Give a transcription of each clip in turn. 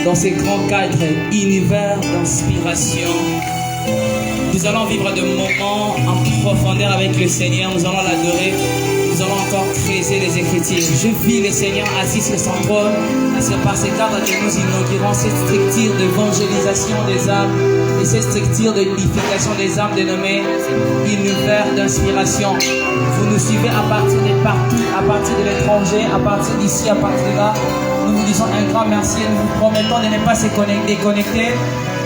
dans ces grands cadres, univers d'inspiration. Nous allons vivre de moments en profondeur avec le Seigneur. Nous allons l'adorer. Nous allons encore creuser les Écritures. Je vis le Seigneur assis sur son trône. C'est par ces cadres que nous inaugurons cette structure d'évangélisation des âmes et cette structure d'édification des âmes dénommée univers d'inspiration. Vous nous suivez à partir de partout, à partir de l'étranger, à partir d'ici, à partir de là. Nous vous disons un grand merci et nous vous promettons de ne pas se déconnecter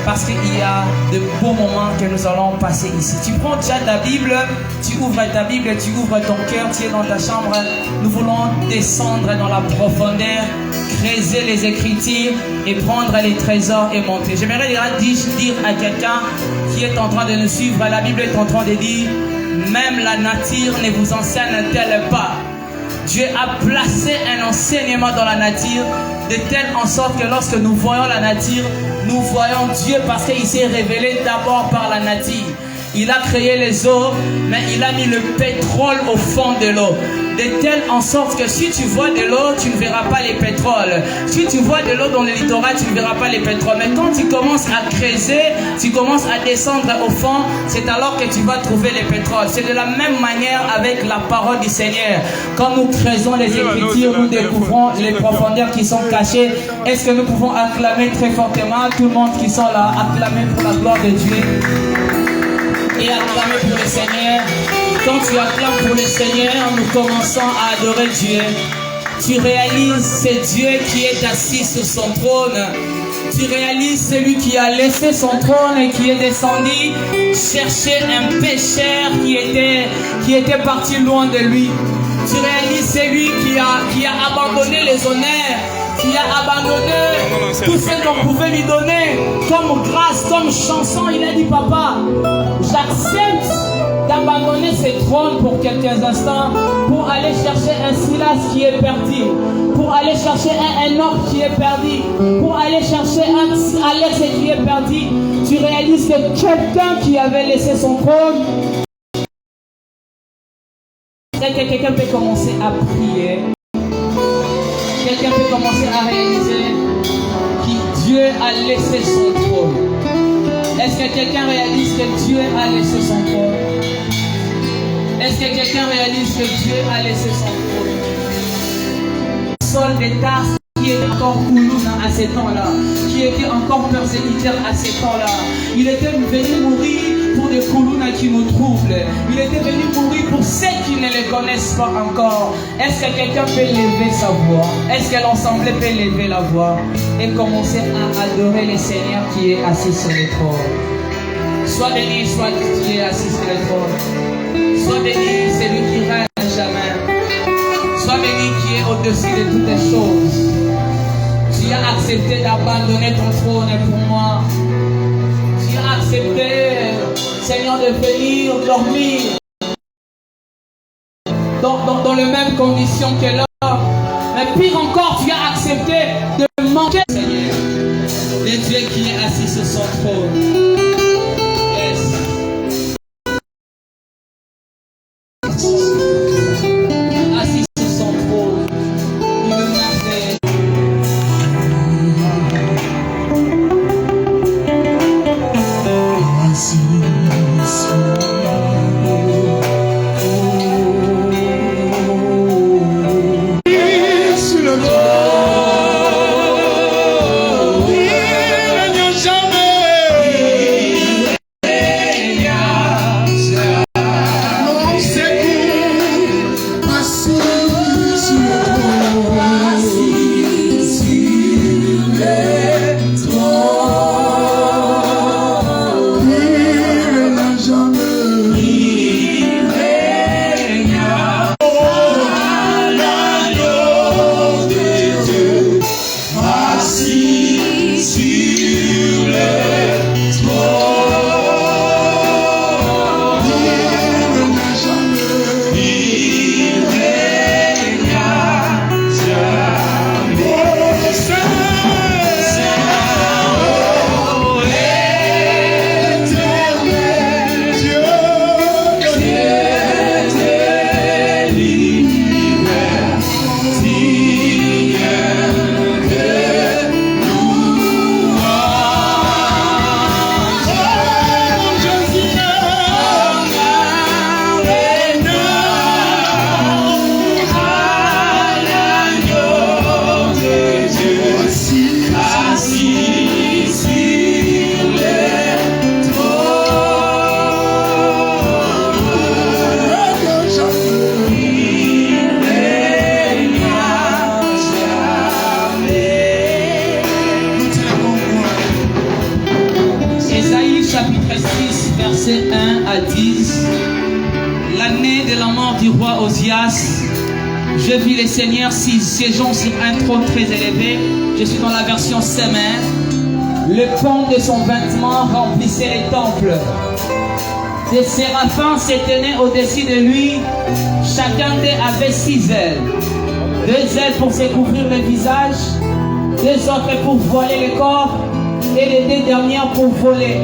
parce qu'il y a de beaux moments que nous allons passer ici. Tu prends déjà ta Bible, tu ouvres ta Bible, tu ouvres ton cœur, tu es dans ta chambre. Nous voulons descendre dans la profondeur, creuser les Écritures et prendre les trésors et monter. J'aimerais dire à quelqu'un qui est en train de nous suivre, la Bible est en train de dire, même la nature ne vous enseigne-t-elle pas? Dieu a placé un enseignement dans la nature de telle en sorte que lorsque nous voyons la nature, nous voyons Dieu parce qu'il s'est révélé d'abord par la nature. Il a créé les eaux, mais il a mis le pétrole au fond de l'eau. De telle en sorte que si tu vois de l'eau, tu ne verras pas les pétroles. Si tu vois de l'eau dans le littoral, tu ne verras pas les pétroles. Mais quand tu commences à creuser, tu commences à descendre au fond, c'est alors que tu vas trouver les pétroles. C'est de la même manière avec la parole du Seigneur. Quand nous creusons les Écritures, nous découvrons les profondeurs qui sont cachées. Est-ce que nous pouvons acclamer très fortement tout le monde qui sont là, acclamer pour la gloire de Dieu et acclamer pour le Seigneur? Quand tu acclames pour le Seigneur, nous commençons à adorer Dieu. Tu réalises c'est Dieu qui est assis sur son trône. Tu réalises celui qui a laissé son trône et qui est descendu chercher un pécheur qui était parti loin de lui. Tu réalises celui qui a abandonné les honneurs, qui a abandonné tout ce qu'on pouvait lui donner comme grâce, comme chanson. Il a dit, papa, j'accepte d'abandonner ce trône pour quelques instants pour aller chercher un Silas qui est perdu, pour aller chercher un Enoch qui est perdu, pour aller chercher un Alex qui est perdu. Tu réalises que quelqu'un qui avait laissé son trône, quelqu'un peut commencer à prier. Quelqu'un peut commencer à réaliser que Dieu a laissé son trône. Est-ce que quelqu'un réalise que Dieu a laissé son trône? Est-ce que quelqu'un réalise que Dieu a laissé son trône? Saul de Tarse qui était encore Koulouna à ce temps-là, qui était encore persécuteur à ce temps-là. Il était venu mourir pour des Koulouna qui nous troublent. Il était venu mourir pour ceux qui ne le connaissent pas encore. Est-ce que quelqu'un peut lever sa voix? Est-ce que l'ensemble peut lever la voix et commencer à adorer le Seigneur qui est assis sur le trône? Sois béni, soit qui est assis sur le trône. Sois béni, celui qui règne à jamais. Sois béni qui est au-dessus de toutes les choses. Tu as accepté d'abandonner ton trône pour moi. Tu as accepté, Seigneur, de venir dormir dans les mêmes conditions que l'homme. Mais pire encore, tu as accepté de manquer, Seigneur, le Dieu qui est assis sur son trône. Jamais roi Osias, je vis le Seigneur siégeant sur un trône très élevé. Je suis dans la version Semer. Le pan de son vêtement remplissait les temples. Des séraphins s'éteignaient au-dessus de lui. Chacun d'eux avait 6 ailes. 2 ailes pour se couvrir le visage, 2 autres pour voiler le corps, et les 2 dernières pour voler.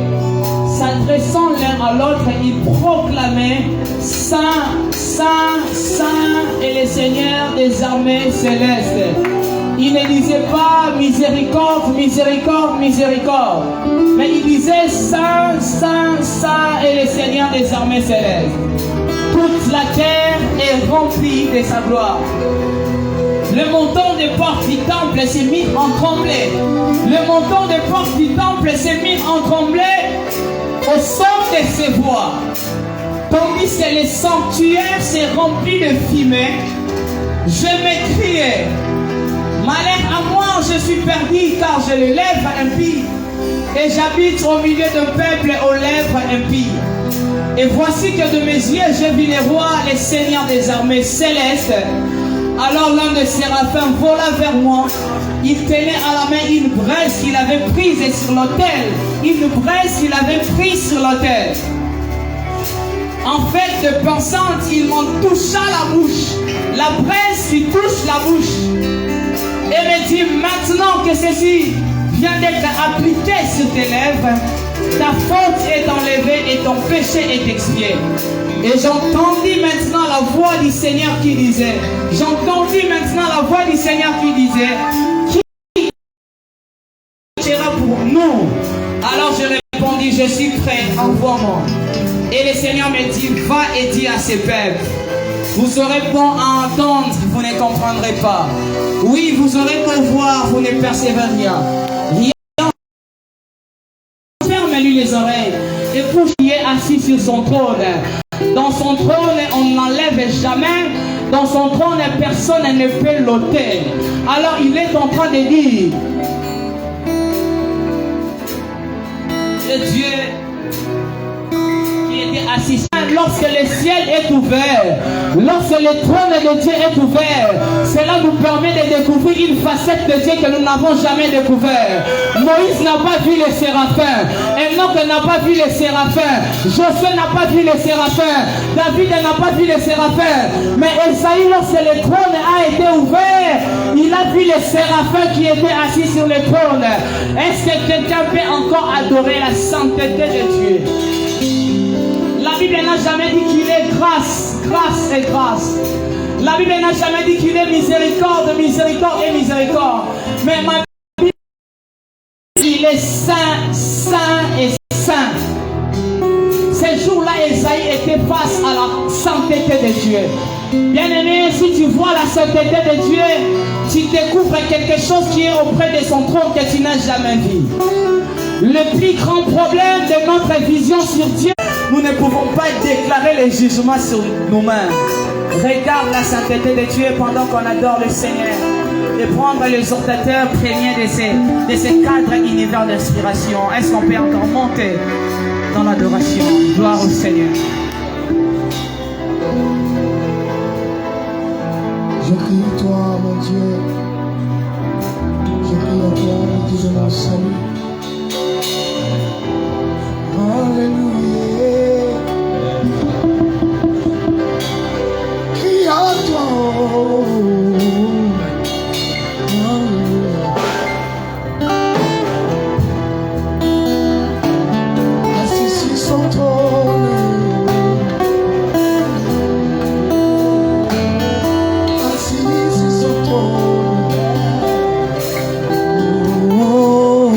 S'adressant l'un à l'autre, ils proclamaient « Saint, Saint, Saint est le Seigneur des armées célestes ». Il ne disait pas « Miséricorde, miséricorde, miséricorde », mais il disait « Saint, Saint, Saint est le Seigneur des armées célestes ». Toute la terre est remplie de sa gloire. Le montant des portes du temple s'est mis en trembler. Le montant des portes du temple s'est mis en trembler au son de ses voix. Tandis que le sanctuaire s'est rempli de fumée, je m'écriais, malheur à moi, je suis perdu, car j'ai les lèvres impies, et j'habite au milieu d'un peuple aux lèvres impies. Et voici que de mes yeux, j'ai vu les rois, les seigneurs des armées célestes. Alors l'un des séraphins vola vers moi. Il tenait à la main une braise qu'il avait prise sur l'autel. Une braise qu'il avait prise sur l'autel. En fait, de pensante, il m'en toucha la bouche. La braise qui touche la bouche. Et me dit, maintenant que ceci vient d'être appliqué sur tes lèvres, ta faute est enlevée et ton péché est expié. Et j'entendis maintenant la voix du Seigneur qui disait, j'entendis maintenant la voix du Seigneur qui disait, qui sera pour nous? Alors je répondis, je suis prêt, envoie-moi. Et le Seigneur me dit, va et dis à ces peuples, vous aurez bon à entendre, vous ne comprendrez pas. Oui, vous aurez beau voir, vous ne percevez rien. Ferme-lui les oreilles. Et pour qui est assis sur son trône. Dans son trône, on n'enlève jamais. Dans son trône, personne ne peut l'ôter. Alors il est en train de dire, Dieu qui était assis. Lorsque le ciel est ouvert, lorsque le trône de Dieu est ouvert, cela nous permet de découvrir une facette de Dieu que nous n'avons jamais découvert. Moïse n'a pas vu les séraphins, Enoch n'a pas vu les séraphins, Josué n'a pas vu les séraphins, David n'a pas vu les séraphins, mais Esaïe, lorsque le trône a été ouvert, il a vu les séraphins qui étaient assis sur le trône. Est-ce que quelqu'un peut encore adorer la sainteté de Dieu? La Bible n'a jamais dit qu'il est grâce, grâce et grâce. La Bible n'a jamais dit qu'il est miséricorde, miséricorde et miséricorde. Mais ma Bible dit qu'il est saint, saint et saint. Ces jours-là, Esaïe était face à la sainteté de Dieu. Bien-aimé, si tu vois la sainteté de Dieu, tu découvres quelque chose qui est auprès de son trône que tu n'as jamais vu. Le plus grand problème de notre vision sur Dieu, nous ne pouvons pas déclarer les jugements sur nous-mêmes. Regarde la sainteté de Dieu pendant qu'on adore le Seigneur. Et prendre l'exhortateur prégnant de ces cadres univers d'inspiration. Est-ce qu'on peut encore monter dans l'adoration? Gloire au Seigneur. Je prie à toi, mon Dieu. Je prie à toi, mon Dieu, mon salut. Alléluia. Crie à toi. Alléluia. Assis sur son trône. Assis sur son trône. Oh.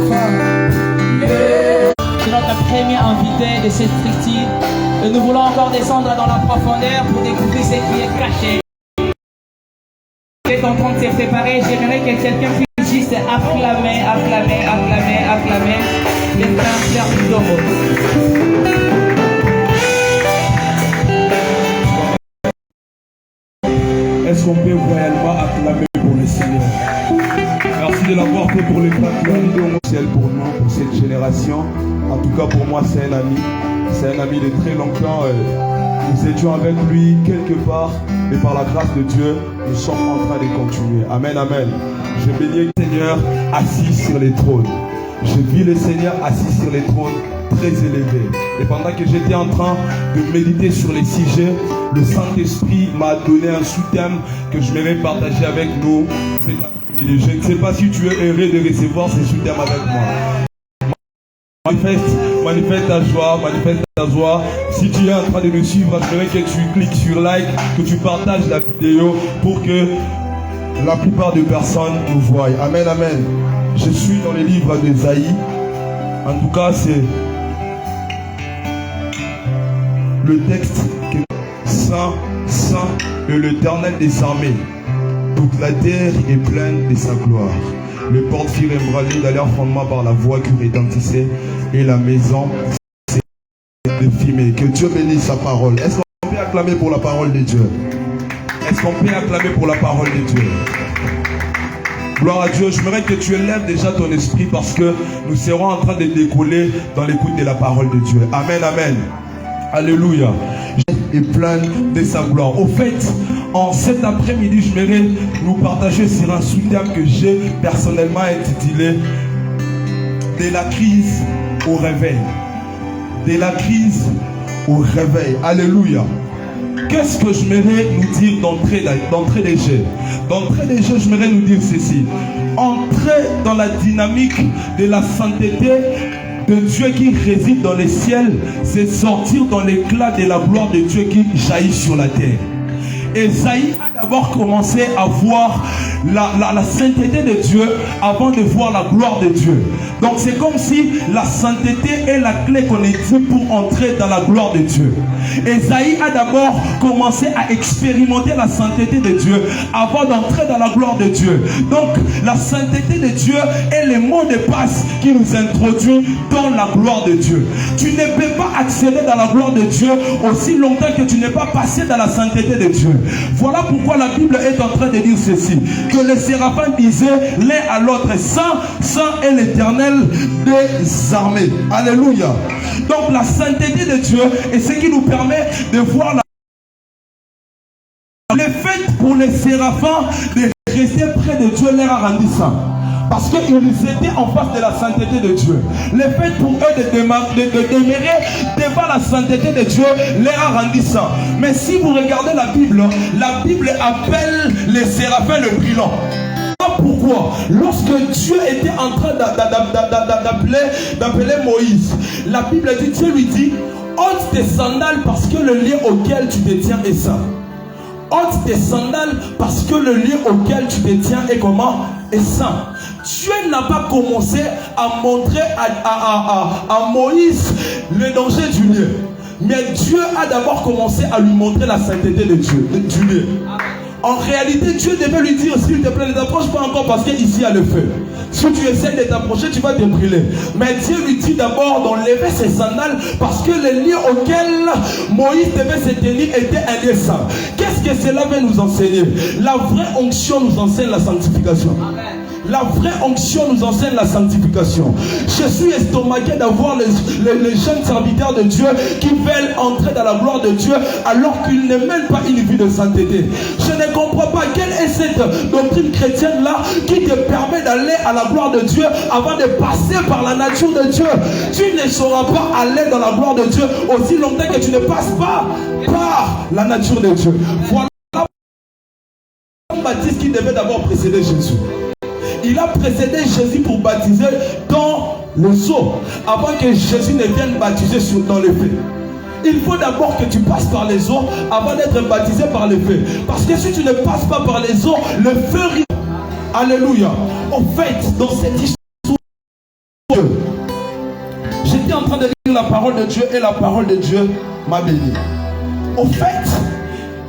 C'est notre premier invité de cette structure. Et nous voulons encore descendre dans la profondeur pour découvrir ce qui est caché. Vous êtes en train de se préparer. J'aimerais que quelqu'un puisse juste acclamer. Quelqu'un faire du domo. Est-ce qu'on peut réellement acclamer pour le Seigneur? Merci de l'avoir fait pour les patriotes au ciel pour nous, pour cette génération. En tout cas pour moi c'est un ami. C'est un ami de très longtemps. Nous étions avec lui quelque part. Et par la grâce de Dieu, nous sommes en train de continuer. Amen, amen. Je bénis le Seigneur assis sur les trônes. Je vis le Seigneur assis sur les trônes très élevés. Et pendant que j'étais en train de méditer sur les sujets, le Saint-Esprit m'a donné un sous-thème que je vais partager avec nous. Je ne sais pas si tu es heureux de recevoir ce sous-thème avec moi. Manifeste ta joie, manifeste ta joie. Si tu es en train de me suivre, je voudrais que tu cliques sur like, que tu partages la vidéo pour que la plupart des personnes nous voient. Amen, amen. Je suis dans le livre d'Ésaïe. En tout cas, c'est le texte que Saint, Saint est l'Éternel des armées. Toute la terre est pleine de sa gloire. Les portes firent ébranler dans leur fondement par la voix qui retentissait et la maison s'est défimée. Que Dieu bénisse sa parole. Est-ce qu'on peut acclamer pour la parole de Dieu? Est-ce qu'on peut acclamer pour la parole de Dieu? Gloire à Dieu. J'aimerais que tu élèves déjà ton esprit parce que nous serons en train de décoller dans l'écoute de la parole de Dieu. Amen, amen. Alléluia. Et plein de sa gloire. Au fait, en cet après-midi, je voudrais nous partager sur un sous-thème que j'ai personnellement intitulé de la crise au réveil. De la crise au réveil. Alléluia. Qu'est-ce que je voudrais nous dire d'entrée de jeu? D'entrée de jeu, je voudrais nous dire ceci. Entrer dans la dynamique de la sainteté de Dieu qui réside dans les ciels, c'est sortir dans l'éclat de la gloire de Dieu qui jaillit sur la terre. Ésaïe a d'abord commencé à voir la sainteté de Dieu avant de voir la gloire de Dieu. Donc c'est comme si la sainteté est la clé qu'on utilise pour entrer dans la gloire de Dieu. Ésaïe a d'abord commencé à expérimenter la sainteté de Dieu avant d'entrer dans la gloire de Dieu. Donc la sainteté de Dieu est le mot de passe qui nous introduit dans la gloire de Dieu. Tu ne peux pas accéder dans la gloire de Dieu aussi longtemps que tu n'es pas passé dans la sainteté de Dieu. Voilà pourquoi la Bible est en train de dire ceci, que les séraphins disaient l'un à l'autre, Saint, Saint est l'Éternel des armées. Alléluia. Donc la sainteté de Dieu est ce qui nous permet de voir le fait pour les séraphins de rester près de Dieu leur a rendu saint. Parce qu'ils étaient en face de la sainteté de Dieu. Le fait pour eux de demeurer devant la sainteté de Dieu les a rendus saints. Mais si vous regardez la Bible appelle les séraphins le brillant. Pourquoi? Lorsque Dieu était en train d'appeler Moïse, la Bible dit, Dieu lui dit, ôte tes sandales parce que le lieu auquel tu te tiens est saint. Ôte tes sandales parce que le lieu auquel tu te tiens est comment? Est saint. Dieu n'a pas commencé à montrer à Moïse le danger du lieu. Mais Dieu a d'abord commencé à lui montrer la sainteté de Dieu, du lieu. En réalité, Dieu devait lui dire, s'il te plaît, ne t'approche pas encore parce qu'ici il y a le feu. Si tu essaies de t'approcher, tu vas te brûler. Mais Dieu lui dit d'abord d'enlever ses sandales parce que le lieu auquel Moïse devait se tenir était un lieu saint. Qu'est-ce que cela veut nous enseigner? La vraie onction nous enseigne la sanctification. Amen. La vraie onction nous enseigne la sanctification. Je suis estomaqué d'avoir les jeunes serviteurs de Dieu qui veulent entrer dans la gloire de Dieu alors qu'ils ne mènent pas une vie de sainteté. Je ne comprends pas quelle est cette doctrine chrétienne là qui te permet d'aller à la gloire de Dieu avant de passer par la nature de Dieu. Tu ne sauras pas aller dans la gloire de Dieu aussi longtemps que tu ne passes pas par la nature de Dieu. Voilà Jean-Baptiste qui devait d'abord précéder Jésus. Il a précédé Jésus pour baptiser dans le eau avant que Jésus ne vienne baptiser dans les faits. Il faut d'abord que tu passes par les eaux avant d'être baptisé par les faits. Parce que si tu ne passes pas par les eaux, le feu... Alléluia. En fait, dans cette histoire, la parole de Dieu et la parole de Dieu m'a béni. Au fait,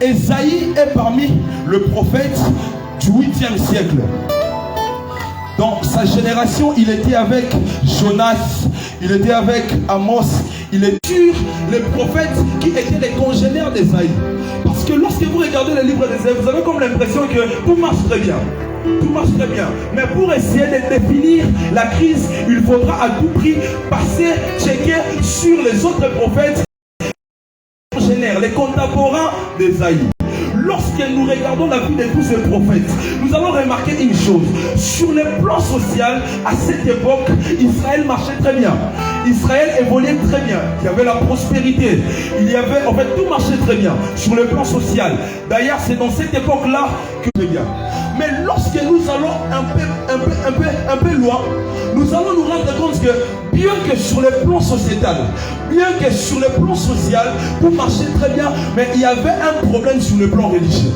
Ésaïe est parmi le prophète du 8e siècle. Dans sa génération, il était avec Jonas, il était avec Amos, il est sur les prophètes qui étaient les congénères d'Ésaïe. Parce que lorsque vous regardez le livre d'Ésaïe, vous avez comme l'impression que tout marche très bien. Tout marche très bien. Mais pour essayer de définir la crise, il faudra à tout prix passer, checker sur les autres prophètes congénères, les contemporains d'Ésaïe. Lorsque nous regardons la vie de tous ces prophètes, nous allons remarquer une chose. Sur le plan social, à cette époque, Israël marchait très bien. Israël évoluait très bien. Il y avait la prospérité. Il y avait, en fait, tout marchait très bien sur le plan social. D'ailleurs, c'est dans cette époque-là que très bien. Mais lorsque nous allons un peu loin, nous allons nous rendre compte que bien que sur le plan sociétal, bien que sur le plan social, tout marchait très bien, mais il y avait un problème sur le plan religieux.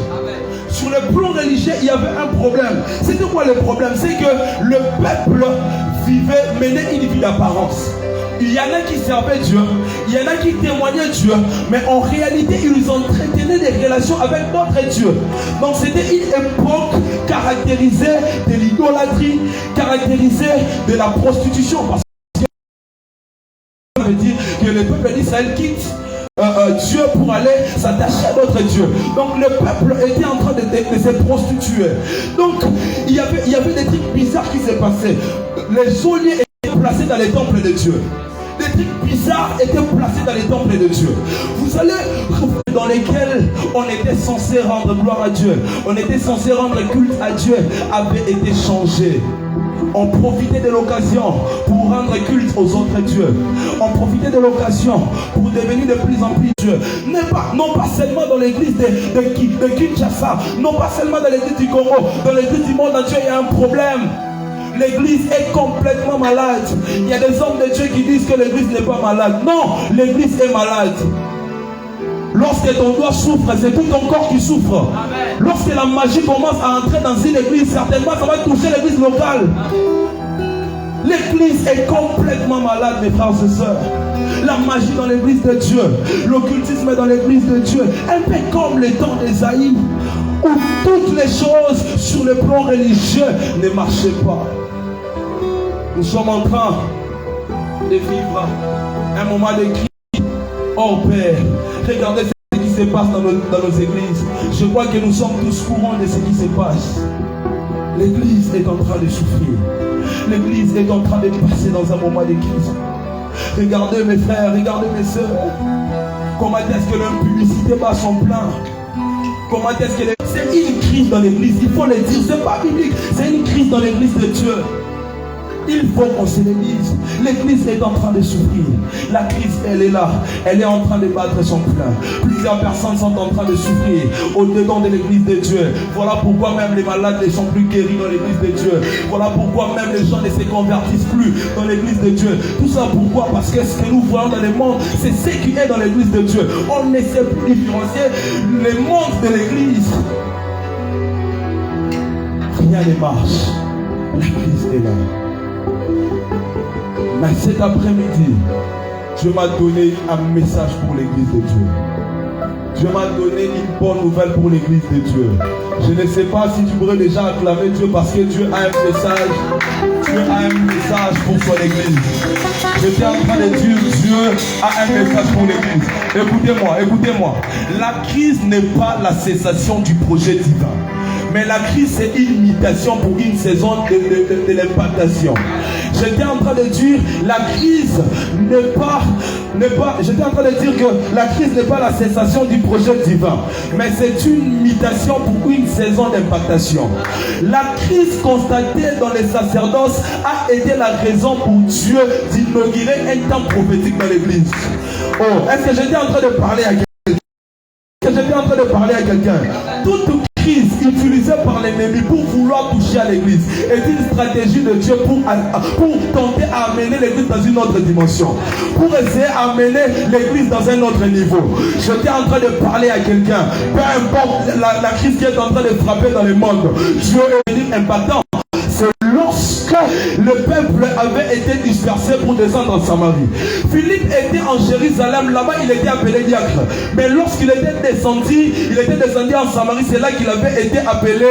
Sur le plan religieux, il y avait un problème. C'était quoi le problème? C'est que le peuple menait une vie d'apparence. Il y en a qui servaient Dieu, il y en a qui témoignaient Dieu, mais en réalité, ils entretenaient des relations avec d'autres dieux. Donc c'était une époque caractérisée de l'idolâtrie, caractérisée de la prostitution. Parce que ça veut dire que le peuple d'Israël quitte Dieu pour aller s'attacher à d'autres dieux. Donc le peuple était en train de se prostituer. Donc il y avait des trucs bizarres qui se passaient. Les geôliers étaient placés dans les temples de Dieu. Des trucs bizarres étaient placés dans les temples de Dieu. Vous allez dans lesquels on était censé rendre gloire à Dieu, on était censé rendre culte à Dieu, avait été changé. On profitait de l'occasion pour rendre culte aux autres dieux. On profitait de l'occasion pour devenir de plus en plus Dieu. Non pas seulement dans l'église de Kinshasa, non pas seulement dans l'église du Congo, dans l'église du monde entier, il y a un problème. L'église est complètement malade. Il y a des hommes de Dieu qui disent que l'église n'est pas malade. Non, l'église est malade. Lorsque ton doigt souffre, c'est tout ton corps qui souffre. Amen. Lorsque la magie commence à entrer dans une église, certainement ça va toucher l'église locale. L'église est complètement malade, mes frères et sœurs. La magie dans l'église de Dieu, l'occultisme dans l'église de Dieu, un peu comme les temps d'Ésaïe, où toutes les choses sur le plan religieux ne marchaient pas. Nous sommes en train de vivre un moment de crise. Oh Père, regardez ce qui se passe dans nos églises. Je crois que nous sommes tous courants de ce qui se passe. L'église est en train de souffrir. L'église est en train de passer dans un moment de crise. Regardez mes frères, regardez mes sœurs. Comment est-ce que l'impudicité bat son plein? Comment est-ce que c'est une crise dans l'église? Il faut le dire, c'est pas biblique. C'est une crise dans l'église de Dieu. Il faut qu'on se le dise. L'église est en train de souffrir. La crise, elle est là. Elle est en train de battre son plein. Plusieurs personnes sont en train de souffrir au-dedans de l'église de Dieu. Voilà pourquoi même les malades ne sont plus guéris dans l'église de Dieu. Voilà pourquoi même les gens ne se convertissent plus dans l'église de Dieu. Tout ça pourquoi? Parce que ce que nous voyons dans le monde, c'est ce qui est dans l'église de Dieu. On ne sait plus différencier le monde de l'église. Rien ne marche. L'église est là. Mais cet après-midi, Dieu m'a donné un message pour l'église de Dieu. Dieu m'a donné une bonne nouvelle pour l'église de Dieu. Je ne sais pas si tu pourrais déjà acclamer Dieu parce que Dieu a un message. Dieu a un message pour son église. J'étais en train de dire, Dieu a un message pour l'église. Écoutez-moi, écoutez-moi. La crise n'est pas la cessation du projet divin. Mais la crise, c'est une imitation pour une saison de l'impactation. J'étais en train de dire, la crise j'étais en train de dire que la crise n'est pas la cessation du projet divin, mais c'est une imitation pour une saison d'impactation. La crise constatée dans les sacerdoces a été la raison pour Dieu d'inaugurer un temps prophétique dans l'église. Oh, est-ce que j'étais en train de parler à quelqu'un? Est-ce que j'étais en train de parler à quelqu'un? Toute crise utilisée par l'ennemi pour vouloir toucher à l'église est une stratégie de Dieu pour tenter à amener l'église dans une autre dimension, pour essayer d'amener l'église dans un autre niveau. J'étais en train de parler à quelqu'un. Peu importe la crise qui est en train de frapper dans le monde, Dieu est venu impactant. c'est lorsque le peuple avait été dispersé pour descendre en Samarie. Philippe était en Jérusalem, là-bas il était appelé diacre. Mais lorsqu'il était descendu en Samarie, c'est là qu'il avait été appelé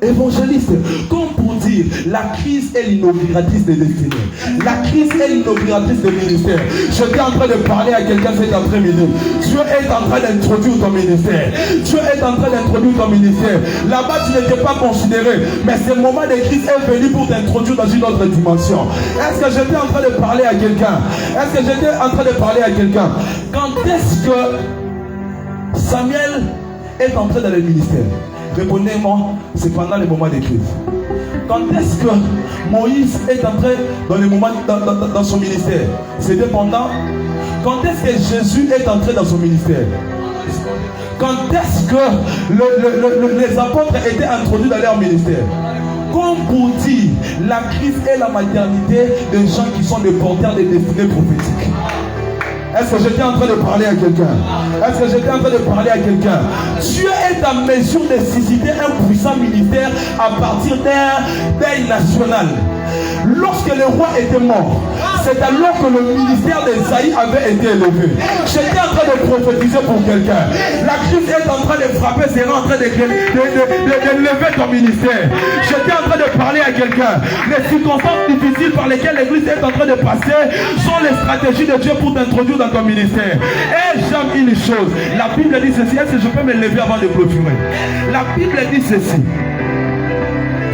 évangéliste. Comme pour dire, la crise est l'inauguratrice des destinées. La crise est l'inauguratrice des ministères. J'étais en train de parler à quelqu'un cet après-midi. Dieu est en train d'introduire ton ministère. Dieu est en train d'introduire ton ministère. Là-bas, tu n'étais pas considéré. Mais ce moment de crise est venu pour t'introduire dans une autre dimension. Est-ce que j'étais en train de parler à quelqu'un? Est-ce que j'étais en train de parler à quelqu'un? Quand est-ce que Samuel est entré dans le ministère? Répondez-moi, c'est pendant les moments de crise. Quand est-ce que Moïse est entré dans les moments dans son ministère? C'était pendant. Quand est-ce que Jésus est entré dans son ministère? Quand est-ce que les apôtres étaient introduits dans leur ministère? Comme pour dire, la crise est la maternité des gens qui sont des porteurs des destinées prophétiques. Est-ce que j'étais en train de parler à quelqu'un? Est-ce que j'étais en train de parler à quelqu'un? Dieu est en mesure de susciter un puissant ministère à partir d'un deuil national. Lorsque le roi était mort, c'est alors que le ministère d'Esaïe avait été élevé. J'étais en train de prophétiser pour quelqu'un. La crise est en train de frapper, c'est en train de lever ton ministère. J'étais en train de parler à quelqu'un. Les circonstances difficiles par lesquelles l'église est en train de passer sont les stratégies de Dieu pour t'introduire dans ton ministère. Et j'aime une chose. La Bible dit ceci. Est-ce que je peux me lever avant de clôturer? La Bible dit ceci.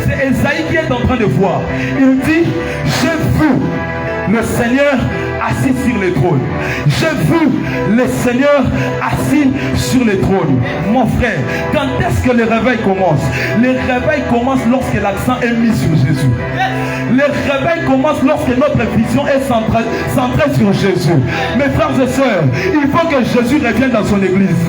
C'est Esaïe qui est en train de voir. Il dit, j'ai vu le Seigneur assis sur le trône. J'ai vu le Seigneur assis sur le trône. Mon frère, quand est-ce que le réveil commence? Le réveil commence lorsque l'accent est mis sur Jésus. Le réveil commence lorsque notre vision est centrée sur Jésus. Mes frères et sœurs, il faut que Jésus revienne dans son église.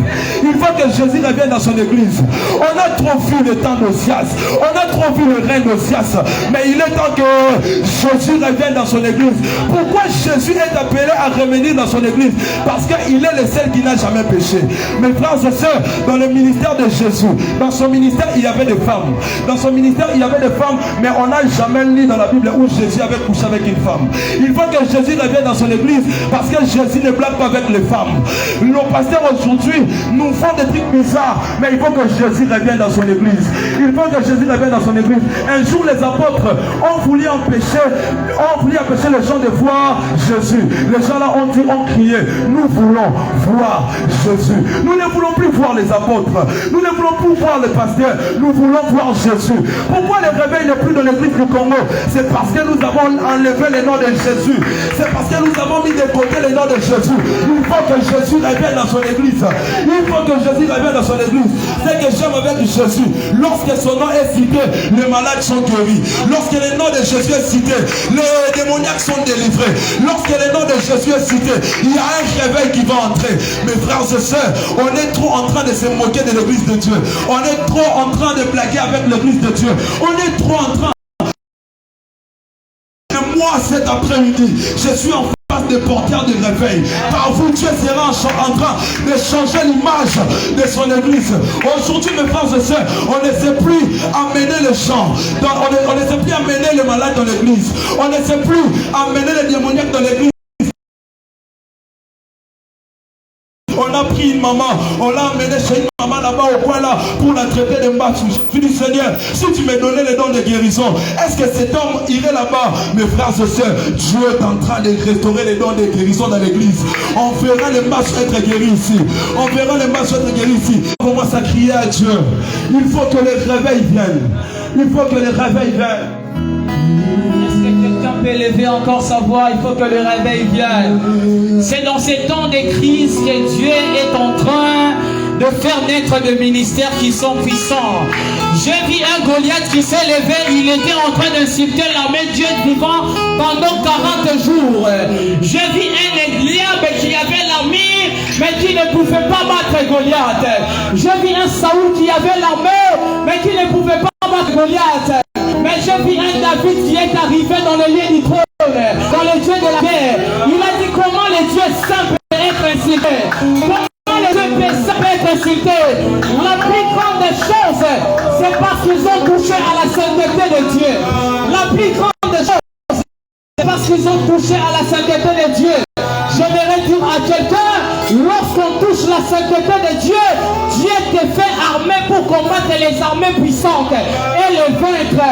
Il faut que Jésus revienne dans son église. On a trop vu le temps d'Osias. On a trop vu le règne d'Osias. Mais il est temps que Jésus revienne dans son église. Pourquoi Jésus est appelé à revenir dans son église? Parce qu'il est le seul qui n'a jamais péché. Mes frères et sœurs, dans le ministère de Jésus, dans son ministère il y avait des femmes. Dans son ministère il y avait des femmes, mais on n'a jamais lu dans la Bible où Jésus avait couché avec une femme. Il faut que Jésus revienne dans son église, parce que Jésus ne blague pas avec les femmes. Nos pasteurs aujourd'hui nous font des trucs bizarres, mais il faut que Jésus revienne dans son église. Il faut que Jésus revienne dans son église. Un jour les apôtres ont voulu empêcher les gens de voir Jésus. Les gens là ont crié, nous voulons voir Jésus. Nous ne voulons plus voir les apôtres. Nous ne voulons plus voir les pasteurs. Nous voulons voir Jésus. Pourquoi le réveil n'est plus dans l'église du Congo? C'est parce que nous avons enlevé le nom de Jésus. C'est parce que nous avons mis de côté le nom de Jésus. Il faut que Jésus revienne dans son église. Il faut que Jésus revienne dans son église. C'est que j'aime avec Jésus. Lorsque son nom est cité, les malades sont guéris. Lorsque le nom de Jésus est cité, les démoniaques sont délivrés. Lorsque le nom de Jésus est cité, il y a un réveil qui va entrer. Mes frères et sœurs, on est trop en train de se moquer de l'église de Dieu. On est trop en train de blaguer avec l'église de Dieu. On est trop en train. Et moi, cet après-midi, je suis en face des porteurs de réveil. Par vous, Dieu sera en train de changer l'image de son église. Aujourd'hui, mes frères et sœurs, on ne sait plus amener les gens. On ne sait plus amener les malades dans l'église. On ne sait plus amener les démoniaques dans l'église. On a pris une maman, on l'a emmenée chez une maman là-bas au coin là pour la traiter de match. Je dis Seigneur, si tu me donnais les dons de guérison, est-ce que cet homme irait là-bas? Mes frères et sœurs, Dieu est en train de restaurer les dons de guérison dans l'église. On verra les matchs être guéris ici. On verra les matchs être guéris ici. On commence à crier à Dieu. Il faut que le réveil vienne. Il faut que le réveil vienne. Peut élever encore sa voix, il faut que le réveil vienne. C'est dans ces temps de crise que Dieu est en train de faire naître des ministères qui sont puissants. J'ai vu un Goliath qui s'est levé, il était en train d'insulter l'armée de Dieu vivant pendant 40 jours. J'ai vu un Eliab qui avait l'armée, mais qui ne pouvait pas battre Goliath. J'ai vu un Saoul qui avait l'armée, mais qui ne pouvait pas battre Goliath. Mais j'ai vu un David qui est arrivé dans le lieu du trône, dans le Dieu de la guerre. Il a dit comment les dieux simples peuvent être insultés. Comment les dieux simples peuvent être insultés. La plus grande des choses, c'est parce qu'ils ont touché à la sainteté de Dieu. lorsqu'ils ont touché à la sainteté de Dieu, j'aimerais dire à quelqu'un, lorsqu'on touche la sainteté de Dieu, Dieu te fait armé pour combattre les armées puissantes et les vaincre.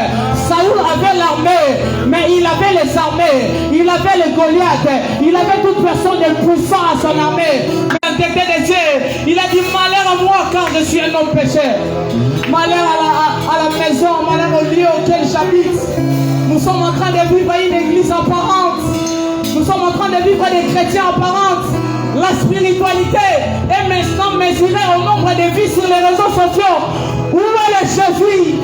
Saoul avait l'armée, mais il avait les armées, il avait les Goliath, il avait toute personne de puissant à son armée. La sainteté de Dieu, il a dit malheur à moi car je suis un homme pécheur. Malheur à la maison, malheur au lieu auquel j'habite. Nous sommes en train de vivre une église apparente. Nous sommes en train de vivre des chrétiens apparents. La spiritualité est maintenant mesurée au nombre de vies sur les réseaux sociaux. Où est le Jésus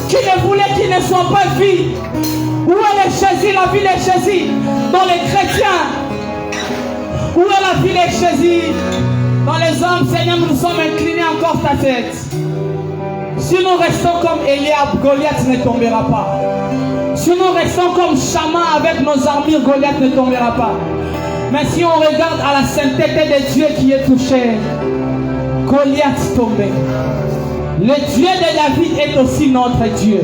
qui ne voulait qu'il ne soit pas vu? Où est le Jésus, la vie de Jésus dans les chrétiens? Où est la vie de Jésus dans les hommes? Seigneur, nous sommes inclinés encore ta tête. Si nous restons comme Eliab, Goliath ne tombera pas. Si nous restons comme Chama avec nos armures, Goliath ne tombera pas. Mais si on regarde à la sainteté de Dieu qui est touché, Goliath tombé. Le Dieu de David est aussi notre Dieu.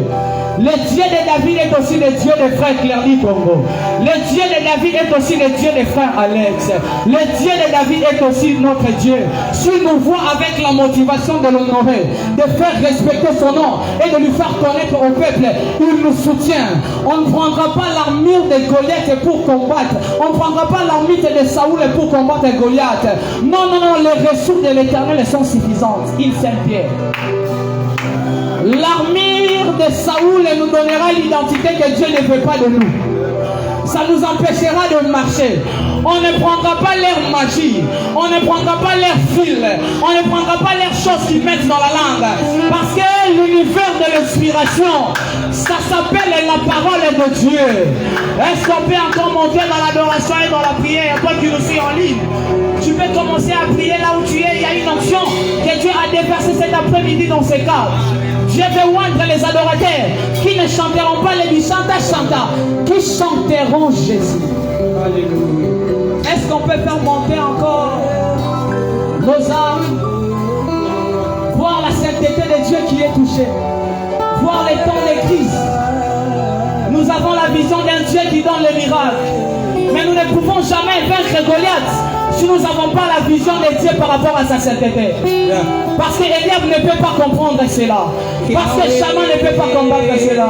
Le Dieu de David est aussi le Dieu des frères Clerly Congo. Le Dieu de David est aussi le Dieu des frères Alex. Le Dieu de David est aussi notre Dieu. S'il nous voit avec la motivation de l'honorer, de faire respecter son nom et de lui faire connaître au peuple, il nous soutient. On ne prendra pas l'armure de Goliath pour combattre. On ne prendra pas l'armure de Saoul pour combattre Goliath. Non, non, non, les ressources de l'Éternel sont suffisantes. Il s'impière. L'armure de Saoul nous donnera l'identité que Dieu ne veut pas de nous. Ça nous empêchera de marcher. On ne prendra pas leur magie. On ne prendra pas leur fil. On ne prendra pas leurs choses qu'ils mettent dans la langue. Parce que l'univers de l'inspiration, ça s'appelle la parole de Dieu. Est-ce qu'on peut encore monter dans l'adoration et dans la prière? Toi qui nous suis en ligne, tu peux commencer à prier là où tu es. Il y a une onction que Dieu a déversée cet après-midi dans ces cas. Dieu veut oindre les adorateurs qui ne chanteront pas les chanta, qui chanteront Jésus. Alléluia. Est-ce qu'on peut faire monter encore nos âmes? Voir la sainteté de Dieu qui est touchée. Voir les temps de crise. Nous avons la vision d'un Dieu qui donne les miracles. Mais nous ne pouvons jamais vaincre Goliath si nous n'avons pas la vision de Dieu par rapport à sa sainteté. Parce que Eliab ne peut pas comprendre cela. Parce que Chama ne peut pas combattre cela.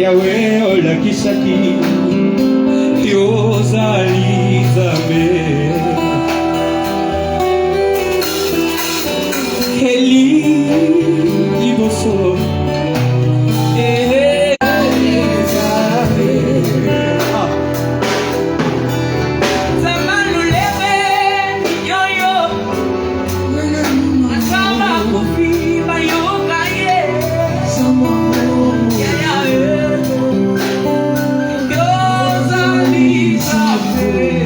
Yahweh olakisaki yozali Nzambe Eli liboso Amen.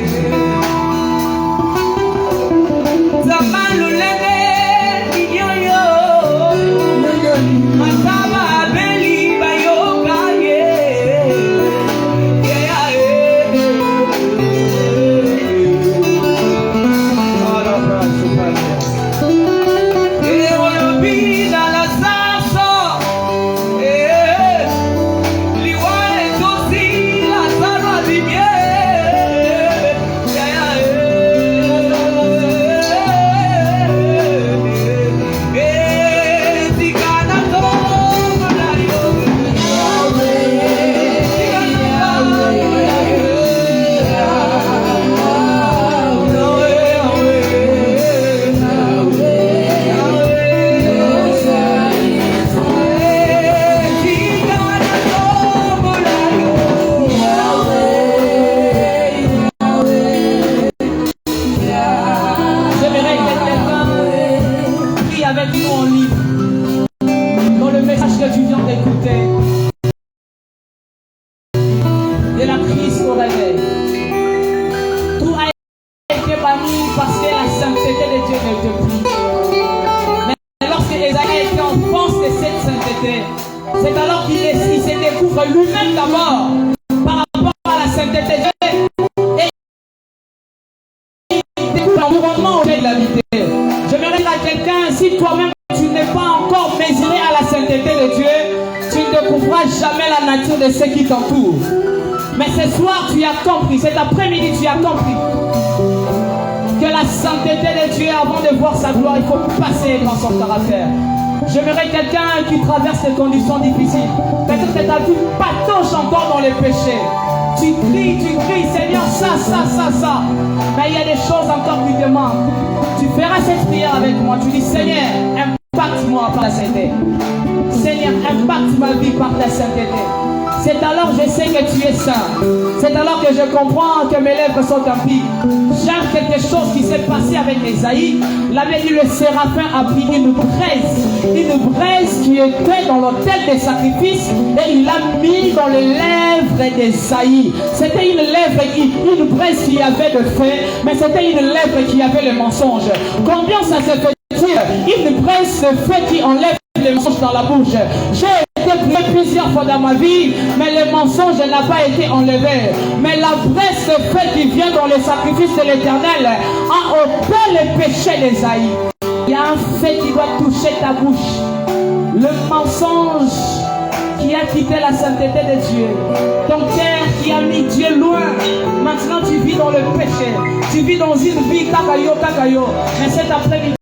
ne te plie. Mais lorsque Ésaïe était en force de cette sainteté, c'est alors qu'il se découvre lui-même d'abord par rapport à la sainteté de Dieu. Et il découvre l'environnement auquel il habitait. J'aimerais dire à quelqu'un, si toi-même tu n'es pas encore mesuré à la sainteté de Dieu, tu ne découvriras jamais la nature de ceux qui t'entourent. Mais ce soir, tu as compris, cet après-midi, tu as compris que la sainteté de Dieu, avant de voir sa gloire, il faut passer dans son caractère. J'aimerais quelqu'un qui traverse des conditions difficiles. Peut-être que ta vie patauge encore dans les péchés. Tu cries, Seigneur, ça. Mais il y a des choses encore qui te manquent. Tu feras cette prière avec moi. Tu dis, Seigneur, impacte-moi par la sainteté. Seigneur, impacte ma vie par ta sainteté. C'est alors que je sais que tu es saint. C'est alors que je comprends que mes lèvres sont impies. J'aime quelque chose qui s'est passé avec Ésaïe. La Bible dit, le séraphin a pris une braise qui était dans l'autel des sacrifices et il l'a mis dans les lèvres d'Ésaïe. C'était une braise qui avait le feu, mais c'était une lèvre qui avait le mensonge. Combien ça se fait-il? Une braise de feu qui enlève les mensonges dans la bouche. J'ai été prié plusieurs fois dans ma vie, mais le mensonge n'a pas été enlevé. Mais la braise de feu qui vient dans les sacrifices de l'Éternel a ôté les péchés d'Ésaïe. Il y a un fait qui doit toucher ta bouche. Le mensonge qui a quitté la sainteté de Dieu. Ton cœur qui a mis Dieu loin. Maintenant tu vis dans le péché. Tu vis dans une vie kakayo. Mais cet après-midi,